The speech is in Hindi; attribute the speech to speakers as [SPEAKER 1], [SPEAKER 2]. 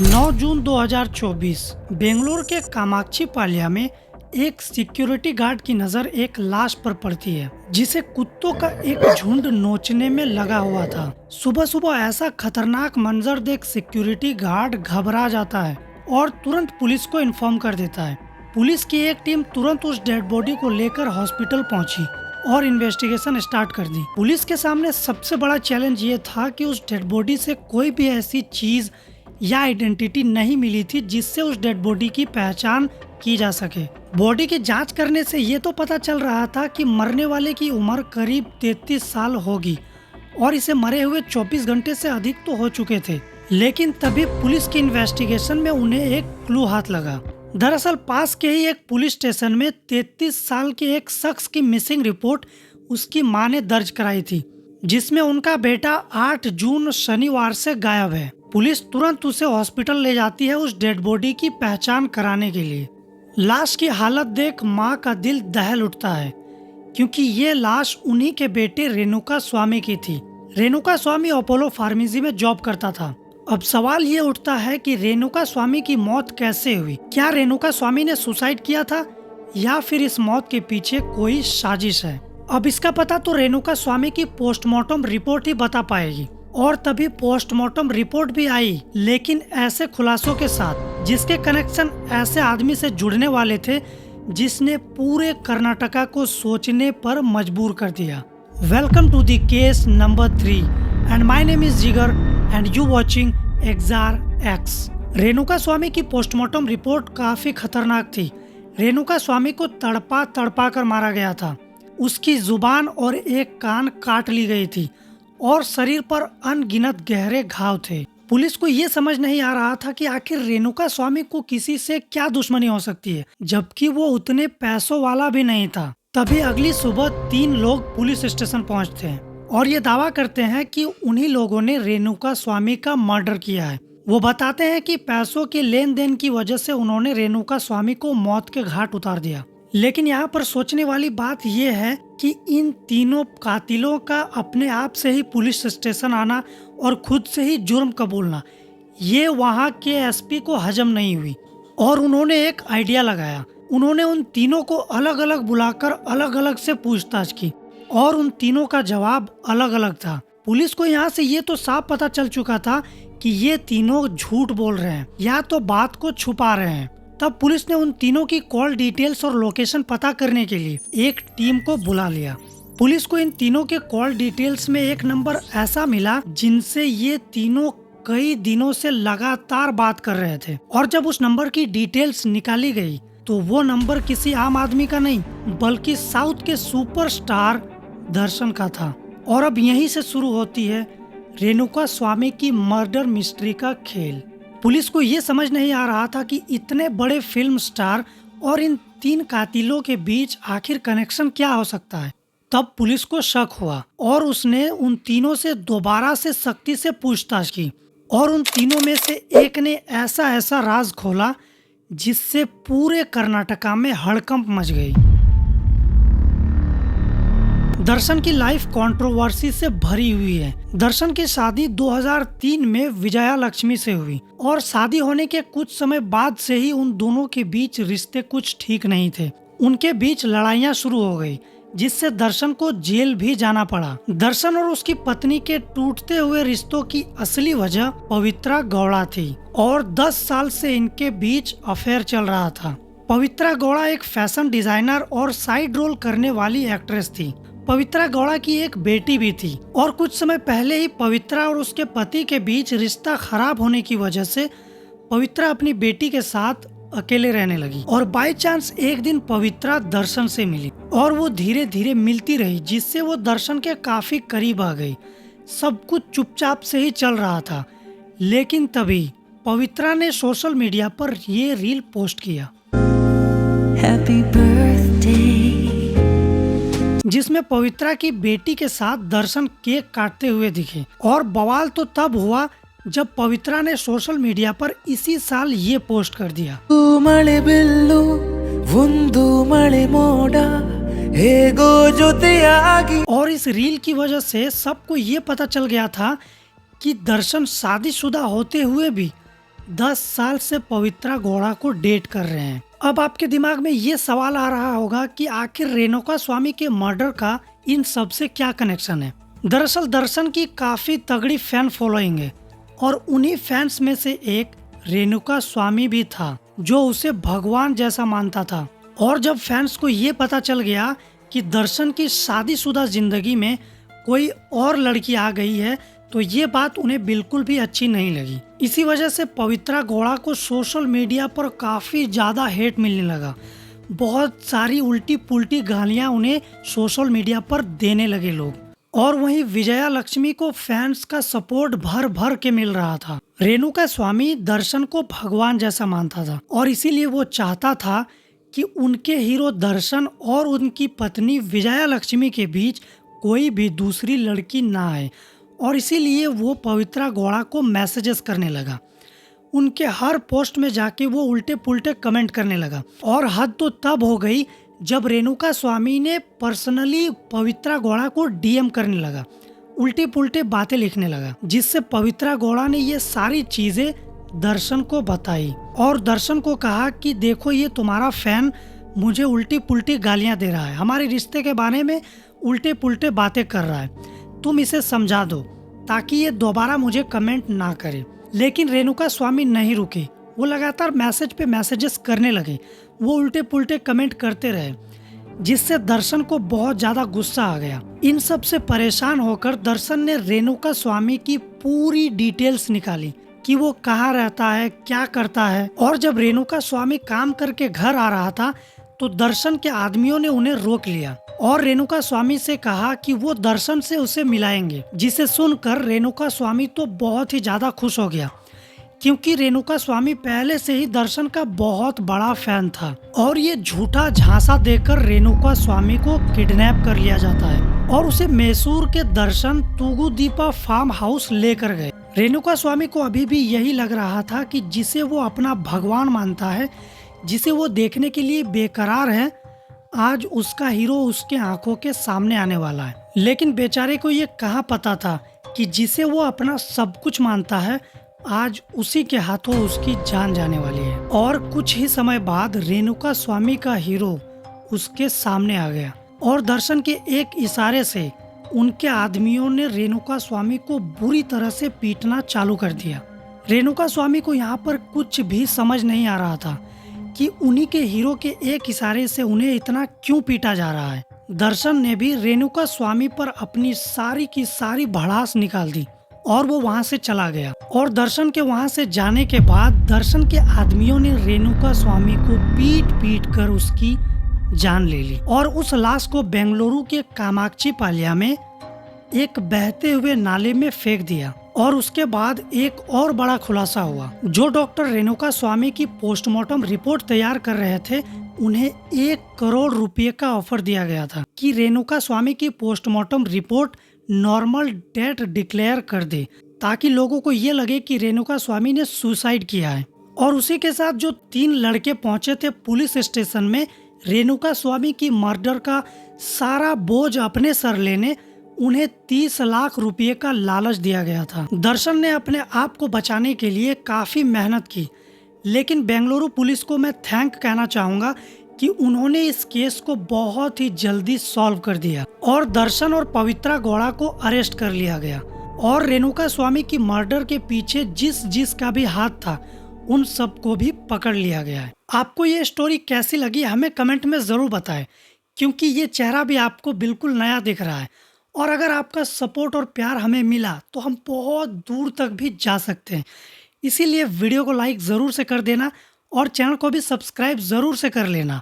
[SPEAKER 1] 9 जून 2024 बेंगलोर के कामाक्षी पाल्या में एक सिक्योरिटी गार्ड की नजर एक लाश पर पड़ती है जिसे कुत्तों का एक झुंड नोचने में लगा हुआ था। सुबह सुबह ऐसा खतरनाक मंजर देख सिक्योरिटी गार्ड घबरा जाता है और तुरंत पुलिस को इन्फॉर्म कर देता है। पुलिस की एक टीम तुरंत उस डेड बॉडी को लेकर हॉस्पिटल पहुंची और इन्वेस्टिगेशन स्टार्ट कर दी। पुलिस के सामने सबसे बड़ा चैलेंज ये था कि उस डेड बॉडी से कोई भी ऐसी चीज या आइडेंटिटी नहीं मिली थी जिससे उस डेड बॉडी की पहचान की जा सके। बॉडी की जांच करने से ये तो पता चल रहा था कि मरने वाले की उम्र करीब 33 साल होगी और इसे मरे हुए 24 घंटे से अधिक तो हो चुके थे। लेकिन तभी पुलिस की इन्वेस्टिगेशन में उन्हें एक क्लू हाथ लगा। दरअसल पास के ही एक पुलिस स्टेशन में 33 साल के एक शख्स की मिसिंग रिपोर्ट उसकी मां ने दर्ज कराई थी, जिसमें उनका बेटा 8 जून शनिवार से गायब है। पुलिस तुरंत उसे हॉस्पिटल ले जाती है उस डेड बॉडी की पहचान कराने के लिए। लाश की हालत देख मां का दिल दहल उठता है क्योंकि ये लाश उन्हीं के बेटे रेणुका स्वामी की थी। रेणुका स्वामी अपोलो फार्मेसी में जॉब करता था। अब सवाल ये उठता है कि रेणुका स्वामी की मौत कैसे हुई? क्या रेणुका स्वामी ने सुसाइड किया था या फिर इस मौत के पीछे कोई साजिश है? अब इसका पता तो रेणुका स्वामी की पोस्टमार्टम रिपोर्ट ही बता पाएगी। और तभी पोस्टमार्टम रिपोर्ट भी आई, लेकिन ऐसे खुलासों के साथ जिसके कनेक्शन ऐसे आदमी से जुड़ने वाले थे जिसने पूरे कर्नाटका को सोचने पर मजबूर कर दिया। Welcome to the case number 3 and my name is Jigar and you watching Exar X. Renuka Swamy की पोस्टमार्टम रिपोर्ट काफी खतरनाक थी। रेणुका स्वामी को तड़पा तड़पा कर मारा गया था। उसकी जुबान और एक कान काट ली गई थी और शरीर पर अनगिनत गहरे घाव थे। पुलिस को ये समझ नहीं आ रहा था कि आखिर रेणुका स्वामी को किसी से क्या दुश्मनी हो सकती है, जबकि वो उतने पैसों वाला भी नहीं था। तभी अगली सुबह 3 लोग पुलिस स्टेशन पहुंचते हैं और ये दावा करते हैं कि उन्हीं लोगों ने रेणुका स्वामी का मर्डर किया है। वो बताते हैं कि पैसों के लेन देन की वजह से उन्होंने रेणुका स्वामी को मौत के घाट उतार दिया। लेकिन यहाँ पर सोचने वाली बात यह है कि इन तीनों कातिलों का अपने आप से ही पुलिस स्टेशन आना और खुद से ही जुर्म कबूलना, ये वहाँ के एसपी को हजम नहीं हुई और उन्होंने एक आइडिया लगाया। उन्होंने उन तीनों को अलग अलग बुलाकर अलग अलग से पूछताछ की और उन तीनों का जवाब अलग अलग था। पुलिस को यहाँ से ये तो साफ पता चल चुका था कि ये तीनों झूठ बोल रहे हैं या तो बात को छुपा रहे हैं। तब पुलिस ने उन तीनों की कॉल डिटेल्स और लोकेशन पता करने के लिए एक टीम को बुला लिया। पुलिस को इन तीनों के कॉल डिटेल्स में एक नंबर ऐसा मिला जिनसे ये तीनों कई दिनों से लगातार बात कर रहे थे और जब उस नंबर की डिटेल्स निकाली गई तो वो नंबर किसी आम आदमी का नहीं बल्कि साउथ के सुपरस्टार दर्शन का था। और अब यहीं से शुरू होती है रेणुका स्वामी की मर्डर मिस्ट्री का खेल। पुलिस को ये समझ नहीं आ रहा था कि इतने बड़े फिल्म स्टार और इन 3 कातिलों के बीच आखिर कनेक्शन क्या हो सकता है। तब पुलिस को शक हुआ और उसने उन तीनों से दोबारा से सख्ती से पूछताछ की और उन तीनों में से एक ने ऐसा ऐसा राज खोला जिससे पूरे कर्नाटका में हड़कंप मच गई। दर्शन की लाइफ कंट्रोवर्सी से भरी हुई है। दर्शन की शादी 2003 में विजया लक्ष्मी से हुई और शादी होने के कुछ समय बाद से ही उन दोनों के बीच रिश्ते कुछ ठीक नहीं थे। उनके बीच लड़ाइयाँ शुरू हो गई जिससे दर्शन को जेल भी जाना पड़ा। दर्शन और उसकी पत्नी के टूटते हुए रिश्तों की असली वजह पवित्रा गौड़ा थी और 10 साल से इनके बीच अफेयर चल रहा था। पवित्रा गौड़ा एक फैशन डिजाइनर और साइड रोल करने वाली एक्ट्रेस थी। पवित्रा गौड़ा की एक बेटी भी थी और कुछ समय पहले ही पवित्रा और उसके पति के बीच रिश्ता खराब होने की वजह से पवित्रा अपनी बेटी के साथ अकेले रहने लगी और बाय चांस एक दिन पवित्रा दर्शन से मिली और वो धीरे धीरे मिलती रही जिससे वो दर्शन के काफी करीब आ गई। सब कुछ चुपचाप से ही चल रहा था, लेकिन तभी पवित्रा ने सोशल मीडिया पर ये रील पोस्ट किया Happy birthday जिसमें पवित्रा की बेटी के साथ दर्शन केक काटते हुए दिखे। और बवाल तो तब हुआ जब पवित्रा ने सोशल मीडिया पर इसी साल ये पोस्ट कर दिया
[SPEAKER 2] मಳೆ ಬಿಲ್ಲು ಒಂದು ಮಳೆ ಮೋಡ ಹೇಗೋ ಜೊತೆಯಾಗಿ।
[SPEAKER 1] और इस रील की वजह से सबको ये पता चल गया था कि दर्शन शादीशुदा होते हुए भी 10 साल से पवित्रा गौड़ा को डेट कर रहे हैं। अब आपके दिमाग में ये सवाल आ रहा होगा कि आखिर रेणुका स्वामी के मर्डर का इन सब से क्या कनेक्शन है। दरअसल दर्शन की काफी तगड़ी फैन फॉलोइंग है और उन्हीं फैंस में से एक रेणुका स्वामी भी था जो उसे भगवान जैसा मानता था। और जब फैंस को ये पता चल गया कि दर्शन की शादीशुदा जिंदगी में कोई और लड़की आ गई है तो ये बात उन्हें बिल्कुल भी अच्छी नहीं लगी। इसी वजह से पवित्रा गौड़ा को सोशल मीडिया पर काफी ज्यादा हेट मिलने लगा। बहुत सारी उल्टी पुल्टी गालियां उन्हें सोशल मीडिया पर देने लगे लोग। और वहीं विजया लक्ष्मी को फैंस का सपोर्ट भर भर के मिल रहा था। रेणुका स्वामी दर्शन को भगवान जैसा मानता था और इसीलिए वो चाहता था कि उनके हीरो दर्शन और उनकी पत्नी विजया लक्ष्मी के बीच कोई भी दूसरी लड़की ना आए। और इसीलिए वो पवित्रा गौड़ा को मैसेजेस करने लगा। उनके हर पोस्ट में जाके वो उल्टे पुल्टे कमेंट करने लगा। और हद तो तब हो गई जब रेणुका स्वामी ने पर्सनली पवित्रा गौड़ा को डीएम करने लगा, उल्टी पुल्टे बातें लिखने लगा, जिससे पवित्रा गौड़ा ने ये सारी चीजें दर्शन को बताई और दर्शन को कहा कि देखो ये तुम्हारा फैन मुझे उल्टी पुल्टी गालियां दे रहा है, हमारे रिश्ते के बारे में उल्टे पुल्टे बातें कर रहा है, तुम इसे समझा दो ताकि ये दोबारा मुझे कमेंट ना करे। लेकिन रेणुका स्वामी नहीं रुकी, वो लगातार मैसेज पे मैसेजेस करने लगे, वो उल्टे पुल्टे कमेंट करते रहे, जिससे दर्शन को बहुत ज्यादा गुस्सा आ गया। इन सब से परेशान होकर दर्शन ने रेणुका स्वामी की पूरी डिटेल्स निकाली कि वो कहाँ रहता है, क्या करता है। और जब रेणुका स्वामी काम करके घर आ रहा था तो दर्शन के आदमियों ने उन्हें रोक लिया और रेणुका स्वामी से कहा कि वो दर्शन से उसे मिलाएंगे, जिसे सुनकर रेणुका स्वामी तो बहुत ही ज्यादा खुश हो गया क्योंकि रेणुका स्वामी पहले से ही दर्शन का बहुत बड़ा फैन था। और ये झूठा झांसा देकर रेणुका स्वामी को किडनैप कर लिया जाता है और उसे मैसूर के दर्शन तुगुदीपा फार्म हाउस लेकर गए। रेणुका स्वामी को अभी भी यही लग रहा था कि जिसे वो अपना भगवान मानता है, जिसे वो देखने के लिए बेकरार है, आज उसका हीरो उसके आंखों के सामने आने वाला है। लेकिन बेचारे को ये कहाँ पता था कि जिसे वो अपना सब कुछ मानता है, आज उसी के हाथों उसकी जान जाने वाली है। और कुछ ही समय बाद रेणुका स्वामी का हीरो उसके सामने आ गया और दर्शन के एक इशारे से उनके आदमियों ने रेणुका स्वामी को बुरी तरह से पीटना चालू कर दिया। रेणुका स्वामी को यहाँ पर कुछ भी समझ नहीं आ रहा था कि उन्हीं के हीरो के एक इशारे से उन्हें इतना क्यों पीटा जा रहा है। दर्शन ने भी रेणुका स्वामी पर अपनी सारी की सारी भड़ास निकाल दी और वो वहाँ से चला गया। और दर्शन के वहाँ से जाने के बाद दर्शन के आदमियों ने रेणुका स्वामी को पीट पीट कर उसकी जान ले ली और उस लाश को बेंगलुरु के कामाक्षी पाल्या में एक बहते हुए नाले में फेंक दिया। और उसके बाद एक और बड़ा खुलासा हुआ। जो डॉक्टर रेणुका स्वामी की पोस्टमार्टम रिपोर्ट तैयार कर रहे थे, उन्हें 1 करोड़ रुपए का ऑफर दिया गया था कि रेणुका स्वामी की postmortem report normal death declare कर दे ताकि लोगों को ये लगे कि रेणुका स्वामी ने सुसाइड किया है। और उसी के साथ जो 3 लड़के पहुंचे थे पुलिस स्टेशन में रेणुका स्वामी की मर्डर का सारा बोझ अपने सर लेने, उन्हें 30 लाख रुपए का लालच दिया गया था। दर्शन ने अपने आप को बचाने के लिए काफी मेहनत की, लेकिन बेंगलुरु पुलिस को मैं थैंक कहना चाहूंगा कि उन्होंने इस केस को बहुत ही जल्दी सॉल्व कर दिया और दर्शन और पवित्रा गौड़ा को अरेस्ट कर लिया गया। और रेणुका स्वामी की मर्डर के पीछे जिस का भी हाथ था, उन सबको भी पकड़ लिया गया है। आपको ये स्टोरी कैसी लगी हमें कमेंट में जरूर बताएं, क्योंकि ये चेहरा भी आपको बिल्कुल नया दिख रहा है। और अगर आपका सपोर्ट और प्यार हमें मिला तो हम बहुत दूर तक भी जा सकते हैं। इसीलिए वीडियो को लाइक ज़रूर से कर देना और चैनल को भी सब्सक्राइब ज़रूर से कर लेना।